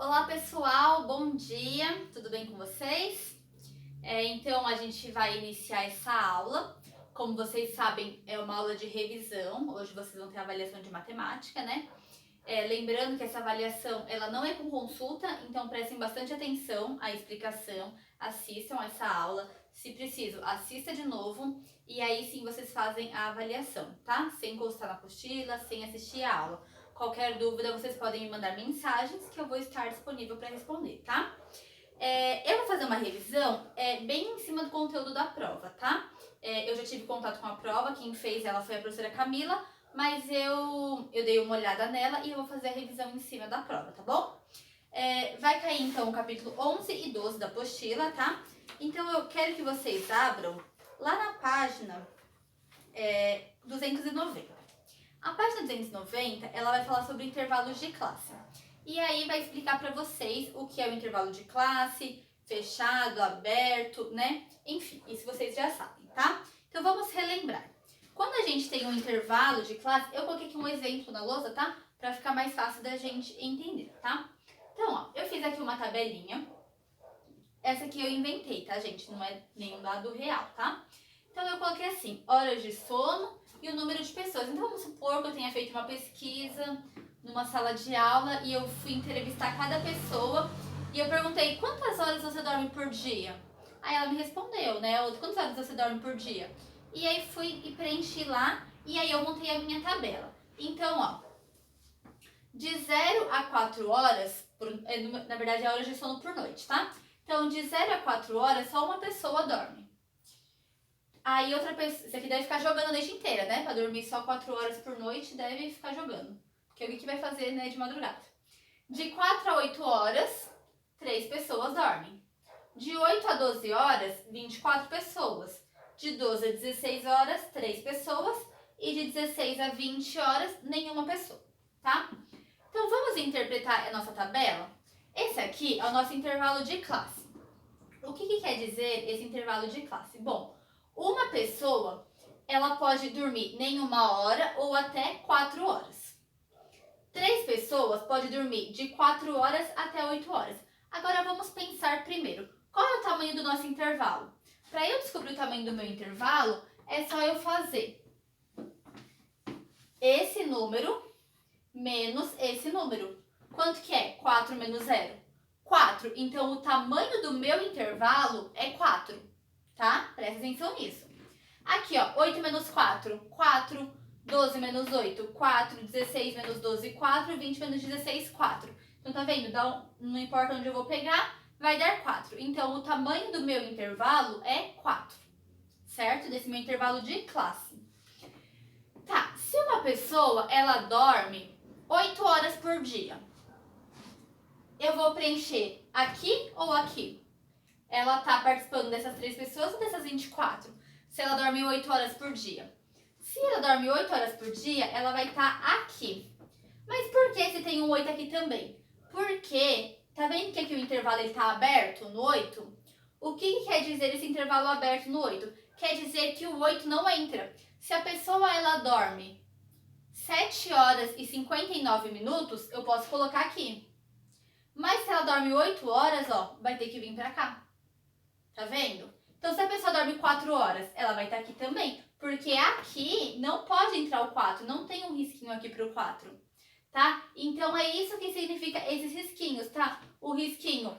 Olá pessoal, bom dia, tudo bem com vocês? Então a gente vai iniciar essa aula. Como vocês sabem, é uma aula de revisão. Hoje vocês vão ter avaliação de matemática, né? Lembrando que essa avaliação ela não é com consulta, então prestem bastante atenção à explicação, assistam essa aula. Se preciso, assista de novo e aí sim vocês fazem a avaliação, tá? Sem encostar na apostila, sem assistir a aula. Qualquer dúvida, vocês podem me mandar mensagens que eu vou estar disponível para responder, tá? Eu vou fazer uma revisão bem em cima do conteúdo da prova, tá? Eu já tive contato com a prova, quem fez ela foi a professora Camila, mas eu dei uma olhada nela e eu vou fazer a revisão em cima da prova, tá bom? Vai cair então o capítulo 11 e 12 da apostila, tá? Então eu quero que vocês abram lá na página 290. A página 290, ela vai falar sobre intervalos de classe. E aí vai explicar para vocês o que é o intervalo de classe, fechado, aberto, né? Enfim, isso vocês já sabem, tá? Então vamos relembrar. Quando a gente tem um intervalo de classe, eu coloquei aqui um exemplo na lousa, tá? Para ficar mais fácil da gente entender, tá? Então, ó, eu fiz aqui uma tabelinha. Essa aqui eu inventei, tá, gente? Não é nenhum dado real, tá? Então eu coloquei assim, horas de sono e o número de pessoas. Então vamos supor que eu tenha feito uma pesquisa numa sala de aula e eu fui entrevistar cada pessoa e eu perguntei, quantas horas você dorme por dia? Aí ela me respondeu, né? Quantas horas você dorme por dia? E aí fui e preenchi lá e aí eu montei a minha tabela. Então, ó, de 0 a 4 horas, na verdade é horas de sono por noite, tá? Então, de 0 a 4 horas, só uma pessoa dorme. Aí outra pessoa, isso aqui deve ficar jogando a noite inteira, né? Pra dormir só 4 horas por noite, deve ficar jogando. Porque é o que vai fazer, né, de madrugada. De 4 a 8 horas, 3 pessoas dormem. De 8 a 12 horas, 24 pessoas. De 12 a 16 horas, 3 pessoas. E de 16 a 20 horas, nenhuma pessoa, tá? Então vamos interpretar a nossa tabela? Esse aqui é o nosso intervalo de classe. O que quer dizer esse intervalo de classe? Bom, uma pessoa, ela pode dormir nem 1 hora ou até 4 horas. 3 pessoas podem dormir de 4 horas até 8 horas. Agora vamos pensar primeiro, qual é o tamanho do nosso intervalo? Para eu descobrir o tamanho do meu intervalo, é só eu fazer esse número menos esse número. Quanto que é? 4 menos 0? 4. Então, o tamanho do meu intervalo é 4, tá? Presta atenção nisso. Aqui, ó, 8 menos 4, 4. 12 menos 8, 4. 16 menos 12, 4. 20 menos 16, 4. Então, tá vendo? Não importa onde eu vou pegar, vai dar 4. Então, o tamanho do meu intervalo é 4, certo? Desse meu intervalo de classe. Tá, se uma pessoa, ela dorme 8 horas por dia, eu vou preencher aqui ou aqui? Ela tá participando dessas 3 pessoas ou dessas 24? Se ela dorme 8 horas por dia. Se ela dorme 8 horas por dia, ela vai estar aqui. Mas por que se tem um 8 aqui também? Porque, tá vendo que aqui o intervalo está aberto no 8? O que quer dizer esse intervalo aberto no 8? Quer dizer que o 8 não entra. Se a pessoa ela dorme 7 horas e 59 minutos, eu posso colocar aqui. Mas se ela dorme 8 horas, ó, vai ter que vir pra cá. Tá vendo? Então, se a pessoa dorme 4 horas, ela vai estar aqui também. Porque aqui não pode entrar o 4, não tem um risquinho aqui pro 4, tá? Então, é isso que significa esses risquinhos, tá? O risquinho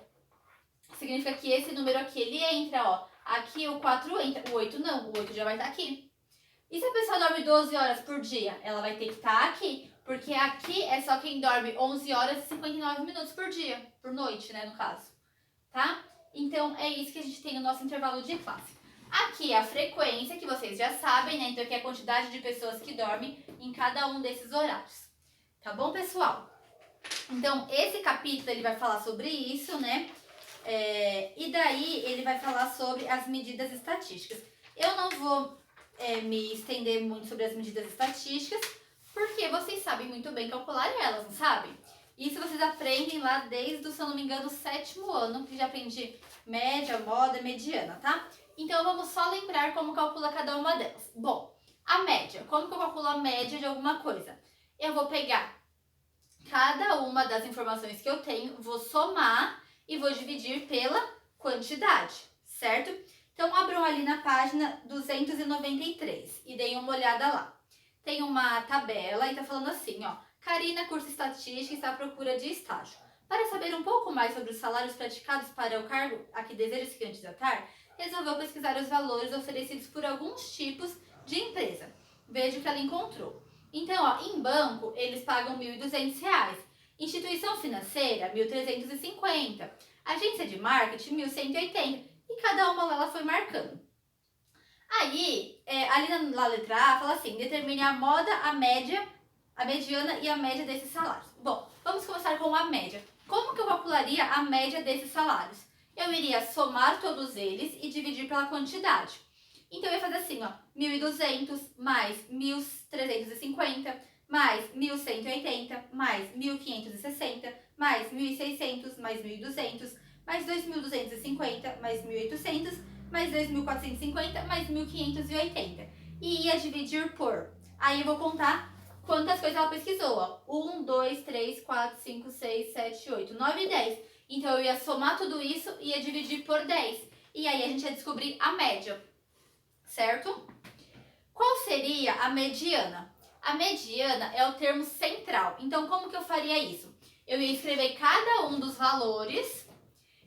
significa que esse número aqui, ele entra, ó. Aqui o 4 entra, o 8 não, o 8 já vai estar aqui. E se a pessoa dorme 12 horas por dia? Ela vai ter que estar aqui, porque aqui é só quem dorme 11 horas e 59 minutos por dia, por noite, né, no caso, tá? Então, é isso que a gente tem no nosso intervalo de classe. Aqui é a frequência, que vocês já sabem, né? Então, aqui é a quantidade de pessoas que dormem em cada um desses horários. Tá bom, pessoal? Então, esse capítulo, ele vai falar sobre isso, né? E daí, ele vai falar sobre as medidas estatísticas. Eu não vou me estender muito sobre as medidas estatísticas, porque vocês sabem muito bem calcular elas, não sabem? Isso vocês aprendem lá desde, se eu não me engano, o 7º ano, que já aprendi média, moda, mediana, tá? Então, vamos só lembrar como calcula cada uma delas. Bom, a média. Como que eu calculo a média de alguma coisa? Eu vou pegar cada uma das informações que eu tenho, vou somar e vou dividir pela quantidade, certo? Então, abram ali na página 293 e deem uma olhada lá. Tem uma tabela e tá falando assim, ó. Karina, curso Estatística, está à procura de estágio. Para saber um pouco mais sobre os salários praticados para o cargo a que deseja se candidatar, resolveu pesquisar os valores oferecidos por alguns tipos de empresa. Veja o que ela encontrou. Então, ó, em banco, eles pagam R$ 1.200. Instituição financeira, R$ 1.350. Agência de marketing, R$ 1.180. E cada uma ela foi marcando. Aí, ali na letra A, fala assim, determine a moda, a média, a mediana e a média desses salários. Bom, vamos começar com a média. Como que eu calcularia a média desses salários? Eu iria somar todos eles e dividir pela quantidade. Então, eu ia fazer assim, ó, 1.200 mais 1.350 mais 1.180 mais 1.560 mais 1.600 mais 1.200 mais 2.250 mais 1.800 mais 2.450 mais 1.580. E ia dividir por. Aí eu vou contar quantas coisas ela pesquisou, ó. 1, 2, 3, 4, 5, 6, 7, 8, 9 e 10. Então eu ia somar tudo isso e ia dividir por 10. E aí a gente ia descobrir a média, certo? Qual seria a mediana? A mediana é o termo central. Então como que eu faria isso? Eu ia escrever cada um dos valores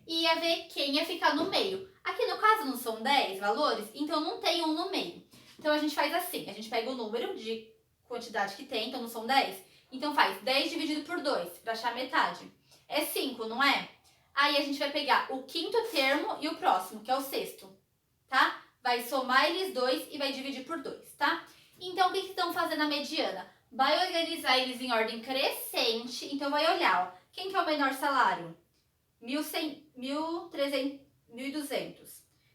e ia ver quem ia ficar no meio. Aqui no caso não são 10 valores, então não tem um no meio. Então a gente faz assim, a gente pega o número de quantidade que tem, então não são 10. Então faz 10 dividido por 2, para achar metade. É 5, não é? Aí a gente vai pegar o quinto termo e o próximo, que é o sexto, tá? Vai somar eles dois e vai dividir por 2, tá? Então o que estão fazendo a mediana? Vai organizar eles em ordem crescente, então vai olhar, ó, quem que é o menor salário? 1.200.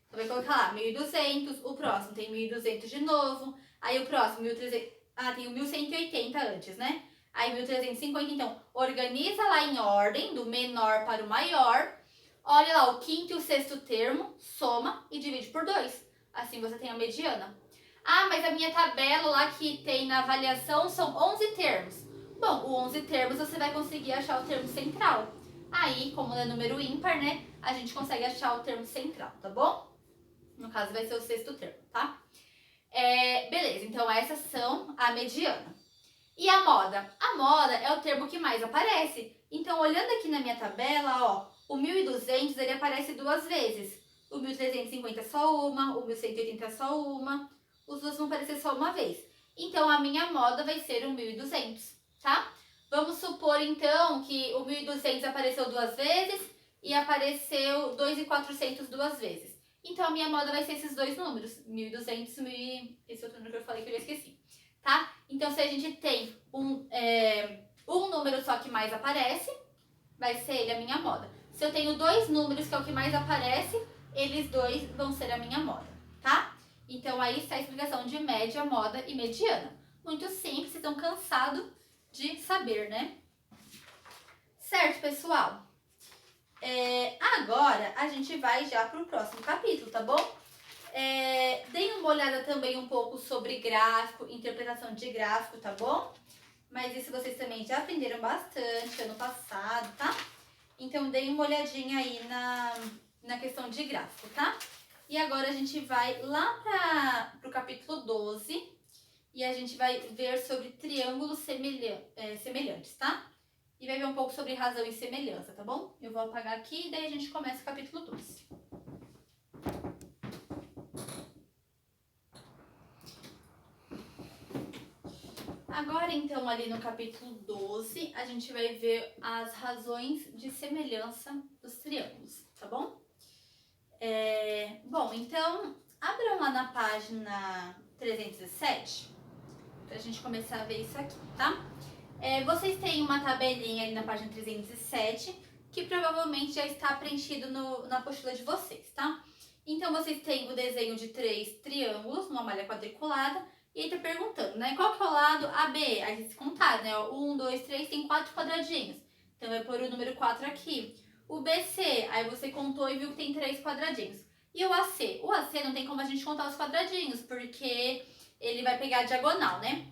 Então vai colocar lá 1.200, o próximo tem 1.200 de novo, aí o próximo 1.300, tem o 1.180 antes, né? Aí 1.350, então organiza lá em ordem, do menor para o maior, olha lá o quinto e o sexto termo, soma e divide por 2. Assim você tem a mediana. Ah, mas a minha tabela lá que tem na avaliação são 11 termos. Bom, o 11 termos você vai conseguir achar o termo central. Aí, como é número ímpar, né, a gente consegue achar o termo central, tá bom? No caso, vai ser o sexto termo, tá? Beleza, então essas são a mediana. E a moda? A moda é o termo que mais aparece. Então, olhando aqui na minha tabela, ó, o 1.200 ele aparece 2 vezes. O 1.350 só uma, o 1.180 só uma. Os dois vão aparecer só uma vez. Então, a minha moda vai ser o 1.200, tá? Vamos supor, então, que o 1.200 apareceu 2 vezes e apareceu 2.400 2 vezes. Então, a minha moda vai ser esses dois números, 1.200 e esse outro número que eu falei que eu já esqueci, tá? Então, se a gente tem um número só que mais aparece, vai ser ele a minha moda. Se eu tenho 2 números que é o que mais aparece, eles dois vão ser a minha moda, tá? Então, aí está a explicação de média, moda e mediana. Muito simples, vocês estão cansados de saber, né? Certo, pessoal? Agora, a gente vai já para o próximo capítulo, tá bom? Deem uma olhada também um pouco sobre gráfico, interpretação de gráfico, tá bom? Mas isso vocês também já aprenderam bastante ano passado, tá? Então, deem uma olhadinha aí na questão de gráfico, tá? E agora a gente vai lá para o capítulo 12 e a gente vai ver sobre triângulos semelhantes, tá? E vai ver um pouco sobre razão e semelhança, tá bom? Eu vou apagar aqui e daí a gente começa o capítulo 12. Agora, então, ali no capítulo 12, a gente vai ver as razões de semelhança dos triângulos, tá bom? Bom, então, abram lá na página 307, pra gente começar a ver isso aqui, tá? Vocês têm uma tabelinha ali na página 307, que provavelmente já está preenchido na apostila de vocês, tá? Então, vocês têm o desenho de 3 triângulos numa malha quadriculada, e aí tá perguntando, né? Qual que é o lado AB? Aí vocês contaram, né? 1, 2, 3, tem 4 quadradinhos. Então, vai pôr o número 4 aqui. O BC, aí você contou e viu que tem 3 quadradinhos. E o AC? O AC não tem como a gente contar os quadradinhos, porque ele vai pegar a diagonal, né?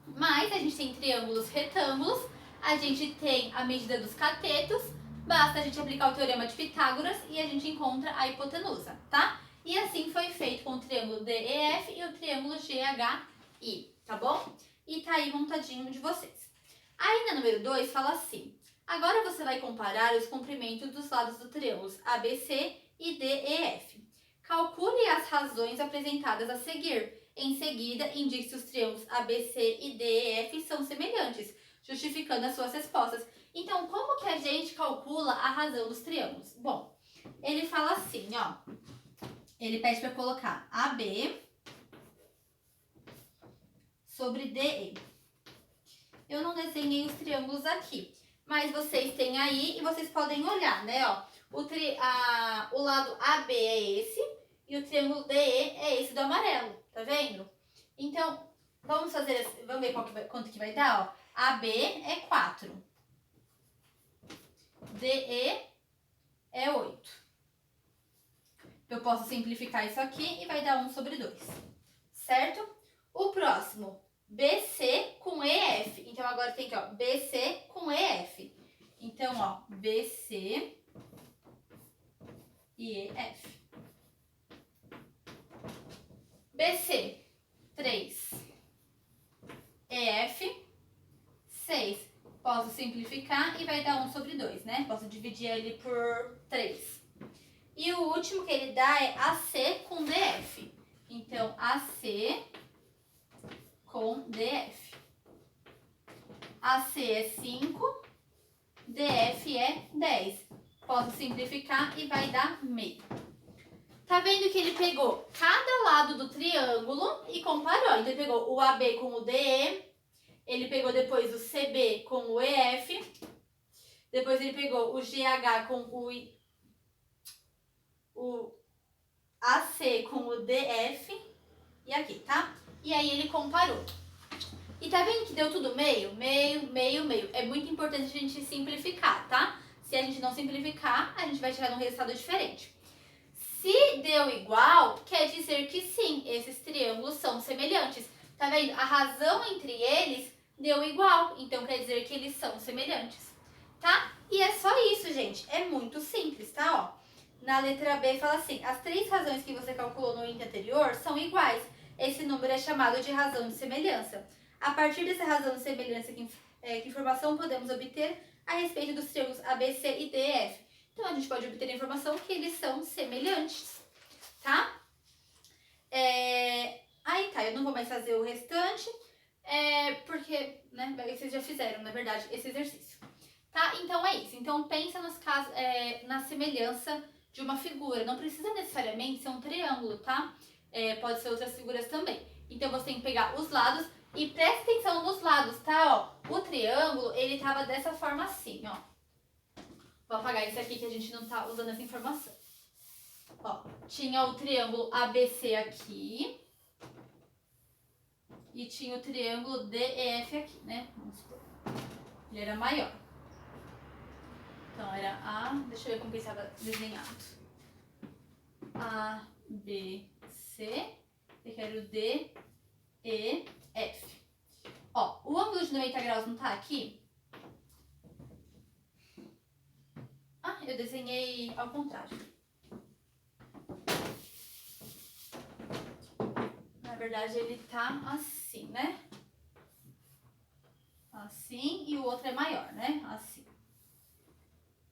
Mas a gente tem triângulos retângulos, a gente tem a medida dos catetos, basta a gente aplicar o teorema de Pitágoras e a gente encontra a hipotenusa, tá? E assim foi feito com o triângulo DEF e o triângulo GHI, tá bom? E tá aí montadinho de vocês. Aí na número 2 fala assim: agora você vai comparar os comprimentos dos lados do triângulos ABC e DEF. Calcule as razões apresentadas a seguir. Em seguida, indique se os triângulos ABC e DEF são semelhantes, justificando as suas respostas. Então, como que a gente calcula a razão dos triângulos? Bom, ele fala assim, ó. Ele pede para colocar AB sobre DE. Eu não desenhei os triângulos aqui, mas vocês têm aí e vocês podem olhar, né, ó. O lado AB é esse e o triângulo DE é esse do amarelo, tá vendo? Então, vamos ver quanto que vai dar, ó. AB é 4. DE é 8. Eu posso simplificar isso aqui e vai dar 1 sobre 2, certo? O próximo, BC com EF. Então, agora tem aqui, ó, BC com EF. Então, ó, BC e EF. BC, 3. EF, 6. Posso simplificar e vai dar 1 sobre 2, né? Posso dividir ele por 3. E o último que ele dá é AC com DF. Então, AC com DF. AC é 5, DF é 10. Posso simplificar e vai dar meio. Tá vendo que ele pegou cada lado do triângulo e comparou. Então, ele pegou o AB com o DE, ele pegou depois o CB com o EF, depois ele pegou o GH com o AC com o DF e aqui, tá? E aí ele comparou. E tá vendo que deu tudo meio? Meio, meio, meio. É muito importante a gente simplificar, tá? Se a gente não simplificar, a gente vai chegar num resultado diferente. Se deu igual, quer dizer que sim, esses triângulos são semelhantes. Tá vendo? A razão entre eles deu igual, então quer dizer que eles são semelhantes, tá? E é só isso, gente. É muito simples, tá? Ó. Na letra B fala assim: as 3 razões que você calculou no item anterior são iguais. Esse número é chamado de razão de semelhança. A partir dessa razão de semelhança, que informação podemos obter a respeito dos triângulos ABC e DF? Então, a gente pode obter a informação que eles são semelhantes, tá? Aí tá, eu não vou mais fazer o restante, porque, né, vocês já fizeram, na verdade, esse exercício. Tá? Então, é isso. Então, pensa nos casos, na semelhança de uma figura. Não precisa necessariamente ser um triângulo, tá? Pode ser outras figuras também. Então, você tem que pegar os lados e preste atenção nos lados, tá? Ó, o triângulo, ele tava dessa forma assim, ó. Vou apagar isso aqui que a gente não tá usando essa informação. Ó, tinha o triângulo ABC aqui. E tinha o triângulo DEF aqui, né? Vamos supor. Ele era maior. Então, era A... Deixa eu ver como que estava desenhado. A, B, C. Eu quero D, E, F. Ó, o ângulo de 90 graus não tá aqui? Ah, eu desenhei ao contrário. Na verdade, ele tá assim, né? Assim, e o outro é maior, né? Assim.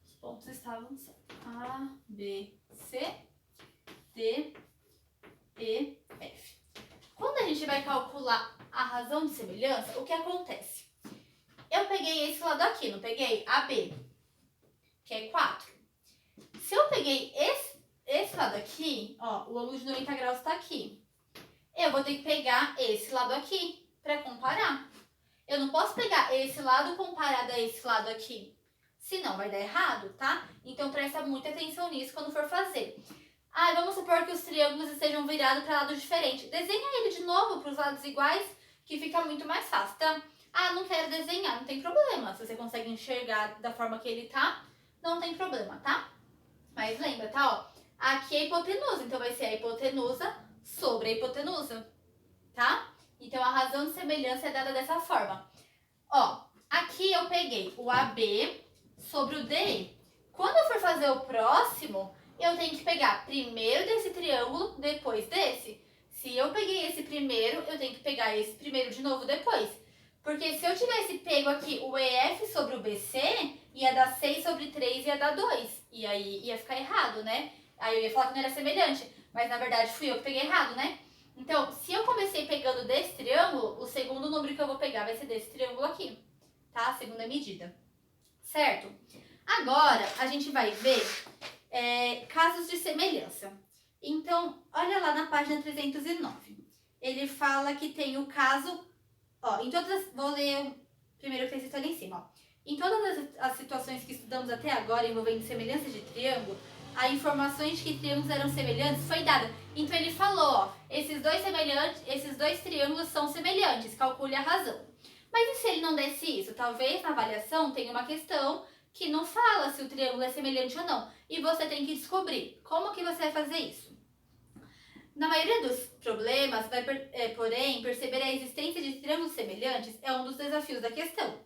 Os pontos estavam certos. A, B, C, D, E, F. Quando a gente vai calcular a razão de semelhança, o que acontece? Eu peguei esse lado aqui, não peguei? AB, que é 4. Se eu peguei esse lado aqui, ó, o ângulo de 90 graus tá aqui. Eu vou ter que pegar esse lado aqui para comparar. Eu não posso pegar esse lado comparado a esse lado aqui, senão vai dar errado, tá? Então presta muita atenção nisso quando for fazer. Ah, vamos supor que os triângulos estejam virados para lados diferentes. Desenha ele de novo para os lados iguais, que fica muito mais fácil, tá? Ah, não quero desenhar, não tem problema. Se você consegue enxergar da forma que ele tá, não tem problema, tá? Mas lembra, tá? Ó, aqui é a hipotenusa, então vai ser a hipotenusa sobre a hipotenusa, tá? Então, a razão de semelhança é dada dessa forma. Ó, Aqui eu peguei o AB sobre o DE. Quando eu for fazer o próximo, eu tenho que pegar primeiro desse triângulo, depois desse. Se eu peguei esse primeiro, eu tenho que pegar esse primeiro de novo depois. Porque se eu tivesse pego aqui o EF sobre o BC, ia dar 6 sobre 3 e ia dar 2. E aí ia ficar errado, né? Aí eu ia falar que não era semelhante. Mas na verdade fui eu que peguei errado, né? Então, se eu comecei pegando desse triângulo, o segundo número que eu vou pegar vai ser desse triângulo aqui. Tá? A segunda medida. Certo? Agora, a gente vai ver casos de semelhança. Então, olha lá na página 309. Ele fala que tem o caso... Ó, vou ler o primeiro que está escrito ali em cima. Ó. Em todas as situações que estudamos até agora envolvendo semelhanças de triângulo, a informação de que triângulos eram semelhantes foi dada. Então ele falou, ó, esses dois triângulos são semelhantes, calcule a razão. Mas e se ele não desse isso? Talvez na avaliação tenha uma questão que não fala se o triângulo é semelhante ou não. E você tem que descobrir. Como que você vai fazer isso? Na maioria dos problemas, porém, perceber a existência de triângulos semelhantes é um dos desafios da questão.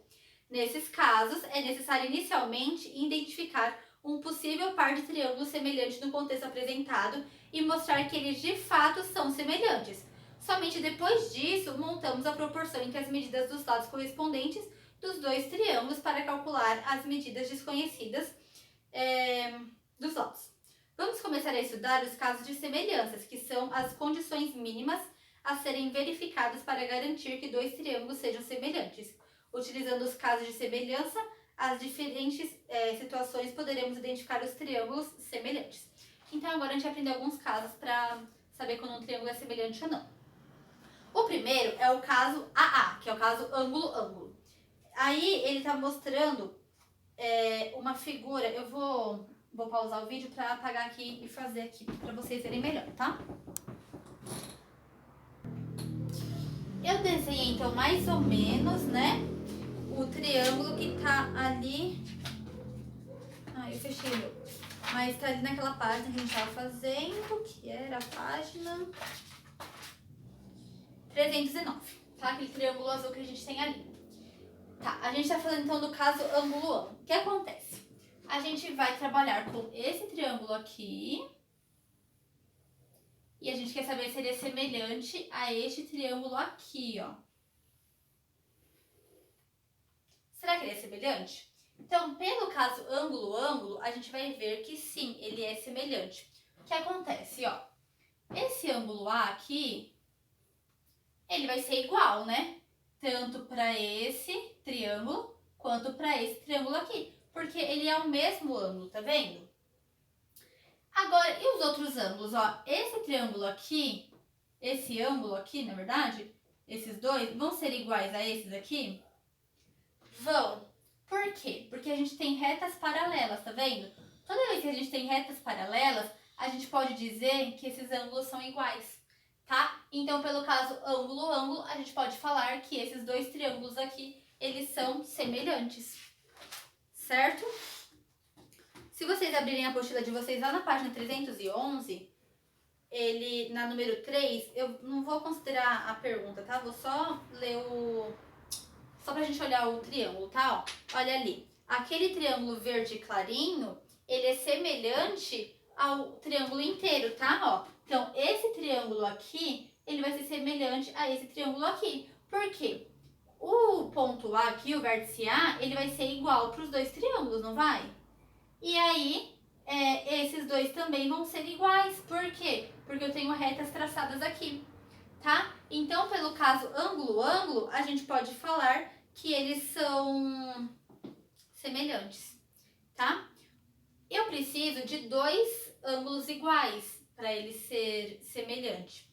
Nesses casos, é necessário inicialmente identificar um possível par de triângulos semelhantes no contexto apresentado e mostrar que eles de fato são semelhantes. Somente depois disso, montamos a proporção entre as medidas dos lados correspondentes dos dois triângulos para calcular as medidas desconhecidas dos lados. Vamos começar a estudar os casos de semelhanças, que são as condições mínimas a serem verificadas para garantir que dois triângulos sejam semelhantes. Utilizando os casos de semelhança, as diferentes situações poderemos identificar os triângulos semelhantes. Então agora a gente vai aprender alguns casos para saber quando um triângulo é semelhante ou não. O primeiro é o caso AA, que é o caso ângulo-ângulo. Aí ele está mostrando uma figura, eu vou pausar o vídeo para apagar aqui e fazer aqui para vocês verem melhor, tá? Eu desenhei então mais ou menos, né, o triângulo que tá ali. Eu fechei o meu. Mas tá ali naquela página que a gente tava fazendo, que era a página 309, tá? Aquele triângulo azul que a gente tem ali. Tá, a gente tá falando então do caso ângulo-ângulo. O que acontece? A gente vai trabalhar com esse triângulo aqui. E a gente quer saber se ele é semelhante a este triângulo aqui, ó. Será que ele é semelhante? Então, pelo caso ângulo-ângulo, a gente vai ver que sim, ele é semelhante. O que acontece, ó? Esse ângulo A aqui, ele vai ser igual, né? Tanto para esse triângulo, quanto para esse triângulo aqui. Porque ele é o mesmo ângulo, tá vendo? Agora, e os outros ângulos, ó? Esse triângulo aqui, esse ângulo aqui, na verdade, esses dois, vão ser iguais a esses aqui? Vão. Por quê? Porque a gente tem retas paralelas, tá vendo? Toda vez que a gente tem retas paralelas, a gente pode dizer que esses ângulos são iguais, tá? Então, pelo caso ângulo-ângulo, a gente pode falar que esses dois triângulos aqui, eles são semelhantes, certo? Se vocês abrirem a apostila de vocês lá na página 311, ele, na número 3, eu não vou considerar a pergunta, tá? Vou só ler só pra gente olhar o triângulo, tá? Ó, olha ali. Aquele triângulo verde clarinho, ele é semelhante ao triângulo inteiro, tá? Ó, então, esse triângulo aqui, ele vai ser semelhante a esse triângulo aqui. Por quê? O ponto A aqui, o vértice A, ele vai ser igual para os dois triângulos, não vai? E aí, esses dois também vão ser iguais. Por quê? Porque eu tenho retas traçadas aqui, tá? Então, pelo caso ângulo-ângulo, a gente pode falar que eles são semelhantes, tá? Eu preciso de dois ângulos iguais para ele ser semelhante.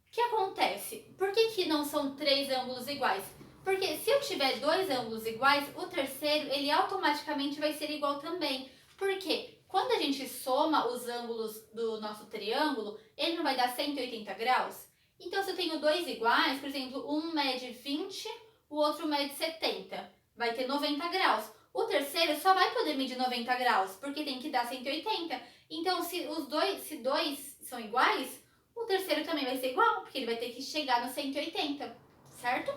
O que acontece? Por que não são três ângulos iguais? Porque se eu tiver dois ângulos iguais, o terceiro, ele automaticamente vai ser igual também. Por quê? Quando a gente soma os ângulos do nosso triângulo, ele não vai dar 180 graus? Então, se eu tenho dois iguais, por exemplo, um mede 20, o outro mede 70, vai ter 90 graus. O terceiro só vai poder medir 90 graus, porque tem que dar 180. Então, se dois são iguais, o terceiro também vai ser igual, porque ele vai ter que chegar no 180, certo?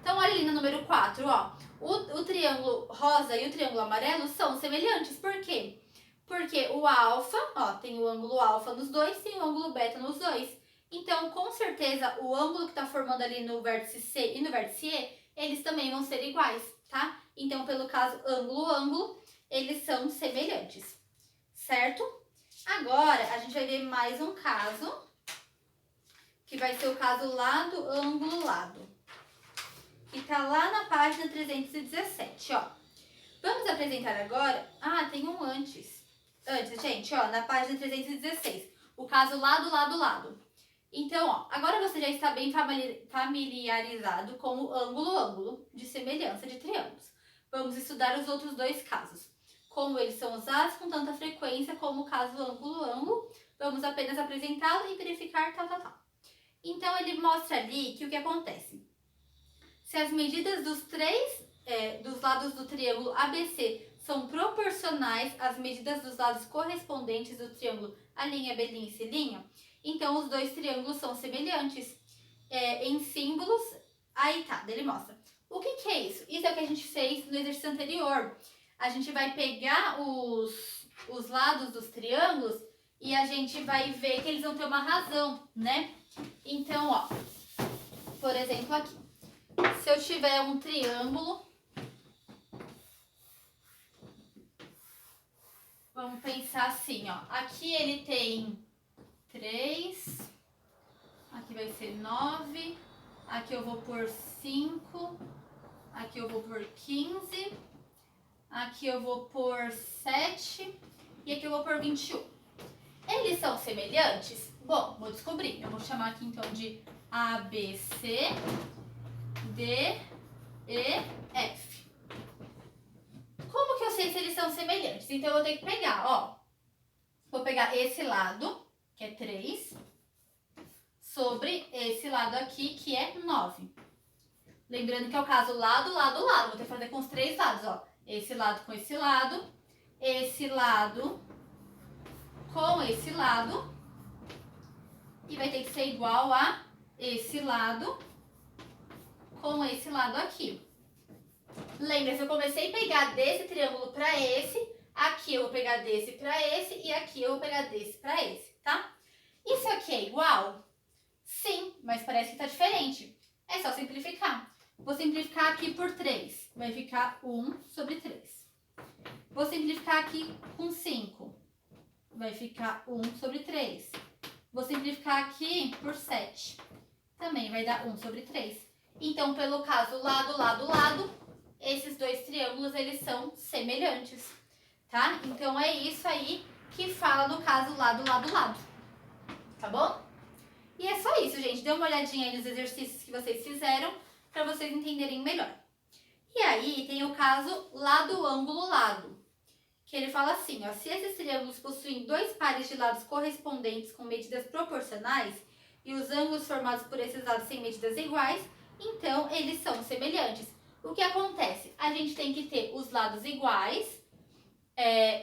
Então, olha ali no número 4, ó. O triângulo rosa e o triângulo amarelo são semelhantes. Por quê? Porque o alfa, ó, tem o ângulo alfa nos dois, tem o ângulo beta nos dois. Então, com certeza, o ângulo que está formando ali no vértice C e no vértice E, eles também vão ser iguais, tá? Então, pelo caso ângulo, eles são semelhantes, certo? Agora, a gente vai ver mais um caso, que vai ser o caso lado, ângulo, lado. Que tá lá na página 317, ó. Vamos apresentar agora... Ah, tem um antes. Antes, gente, ó, na página 316. O caso lado, lado, lado. Então, ó, agora você já está bem familiarizado com o ângulo, ângulo, de semelhança de triângulos. Vamos estudar os outros dois casos. Como eles são usados com tanta frequência como o caso ângulo, ângulo, vamos apenas apresentá-lo e verificar tal, tal, tal. Então, ele mostra ali que o que acontece? Se as medidas dos lados do triângulo ABC são proporcionais às medidas dos lados correspondentes do triângulo A', B' e C', então os dois triângulos são semelhantes em símbolos. Aí tá, ele mostra. O que é isso? Isso é o que a gente fez no exercício anterior. A gente vai pegar os lados dos triângulos e a gente vai ver que eles vão ter uma razão, né? Então, ó, por exemplo aqui. Se eu tiver um triângulo, vamos pensar assim, ó. Aqui ele tem 3, aqui vai ser 9, aqui eu vou pôr 5, aqui eu vou pôr 15, aqui eu vou pôr 7 e aqui eu vou pôr 21. Eles são semelhantes? Bom, vou descobrir. Eu vou chamar aqui então de A, B, C, D, E, F. Como que eu sei se eles são semelhantes? Então, eu vou ter que pegar, ó. Vou pegar esse lado, que é 3, sobre esse lado aqui, que é 9. Lembrando que é o caso lado, lado, lado. Vou ter que fazer com os 3 lados, ó. Esse lado com esse lado com esse lado. E vai ter que ser igual a esse lado com esse lado aqui. Lembra, se eu comecei a pegar desse triângulo para esse, aqui eu vou pegar desse para esse e aqui eu vou pegar desse para esse, tá? Isso aqui é igual? Sim, mas parece que tá diferente. É só simplificar. Vou simplificar aqui por 3. Vai ficar 1 sobre 3. Vou simplificar aqui com 5. Vai ficar 1 sobre 3. Vou simplificar aqui por 7. Também vai dar 1 sobre 3. Então, pelo caso lado, lado, lado, esses dois triângulos, eles são semelhantes, tá? Então, é isso aí que fala no caso lado, lado, lado, tá bom? E é só isso, gente. Dê uma olhadinha aí nos exercícios que vocês fizeram para vocês entenderem melhor. E aí, tem o caso lado, ângulo, lado, que ele fala assim, ó, se esses triângulos possuem dois pares de lados correspondentes com medidas proporcionais e os ângulos formados por esses lados têm medidas iguais, então eles são semelhantes. O que acontece? A gente tem que ter os lados iguais,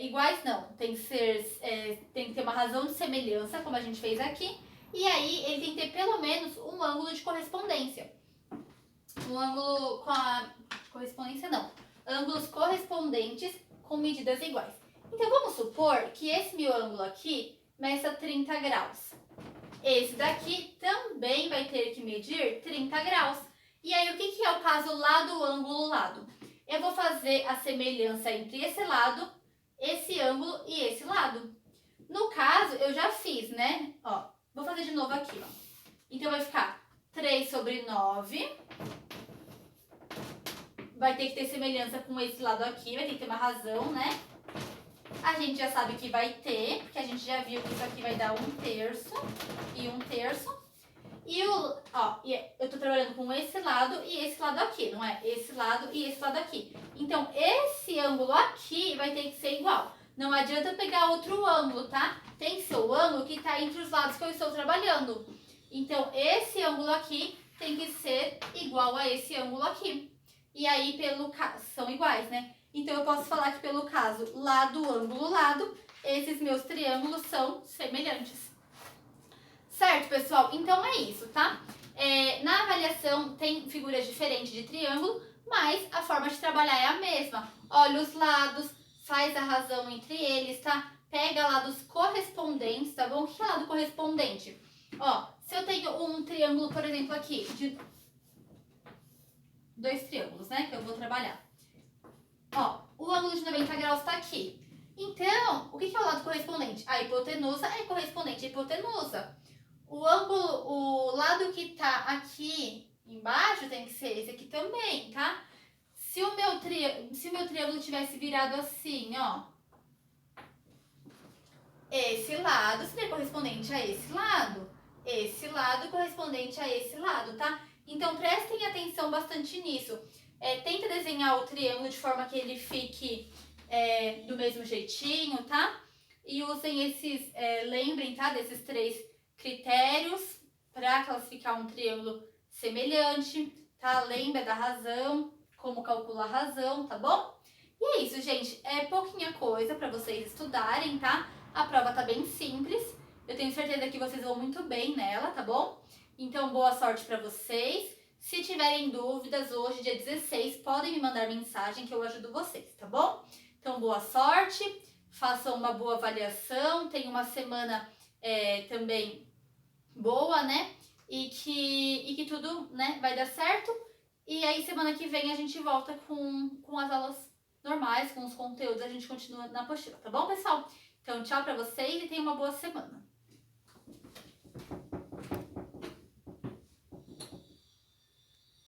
iguais não, tem que ter uma razão de semelhança, como a gente fez aqui, e aí ele tem que ter pelo menos um ângulo de correspondência. Um ângulo com a correspondência não, ângulos correspondentes com medidas iguais. Então, vamos supor que esse meu ângulo aqui meça 30 graus. Esse daqui também vai ter que medir 30 graus. E aí, o que é o caso lado, ângulo, lado? Eu vou fazer a semelhança entre esse lado, esse ângulo e esse lado. No caso, eu já fiz, né? Ó, vou fazer de novo aqui, ó. Então, vai ficar 3 sobre 9... Vai ter que ter semelhança com esse lado aqui, vai ter que ter uma razão, né? A gente já sabe que vai ter, porque a gente já viu que isso aqui vai dar 1/3 e 1/3. E eu tô trabalhando com esse lado e esse lado aqui, não é? Esse lado e esse lado aqui. Então, esse ângulo aqui vai ter que ser igual. Não adianta eu pegar outro ângulo, tá? Tem que ser o ângulo que tá entre os lados que eu estou trabalhando. Então, esse ângulo aqui tem que ser igual a esse ângulo aqui. E aí, pelo caso, são iguais, né? Então, eu posso falar que pelo caso lado, ângulo, lado, esses meus triângulos são semelhantes. Certo, pessoal? Então, é isso, tá? Na avaliação tem figuras diferentes de triângulo, mas a forma de trabalhar é a mesma. Olha os lados, faz a razão entre eles, tá? Pega lados correspondentes, tá bom? O que é lado correspondente? Ó, se eu tenho um triângulo, por exemplo, aqui, de 2 triângulos, né, que eu vou trabalhar. Ó, o ângulo de 90 graus tá aqui. Então, o que é o lado correspondente? A hipotenusa é correspondente à hipotenusa. O lado que tá aqui embaixo tem que ser esse aqui também, tá? Se o meu triângulo tivesse virado assim, ó, esse lado seria correspondente a esse lado correspondente a esse lado, tá? Então, prestem atenção bastante nisso. Tenta desenhar o triângulo de forma que ele fique do mesmo jeitinho, tá? E usem esses, lembrem, tá? Desses 3 critérios para classificar um triângulo semelhante, tá? Lembra da razão, como calcular a razão, tá bom? E é isso, gente. É pouquinha coisa para vocês estudarem, tá? A prova tá bem simples. Eu tenho certeza que vocês vão muito bem nela, tá bom? Então, boa sorte para vocês. Se tiverem dúvidas, hoje, dia 16, podem me mandar mensagem que eu ajudo vocês, tá bom? Então, boa sorte, façam uma boa avaliação, tenham uma semana também boa, né? E que tudo, né, vai dar certo. E aí, semana que vem, a gente volta com as aulas normais, com os conteúdos, a gente continua na apostila, tá bom, pessoal? Então, tchau pra vocês e tenham uma boa semana.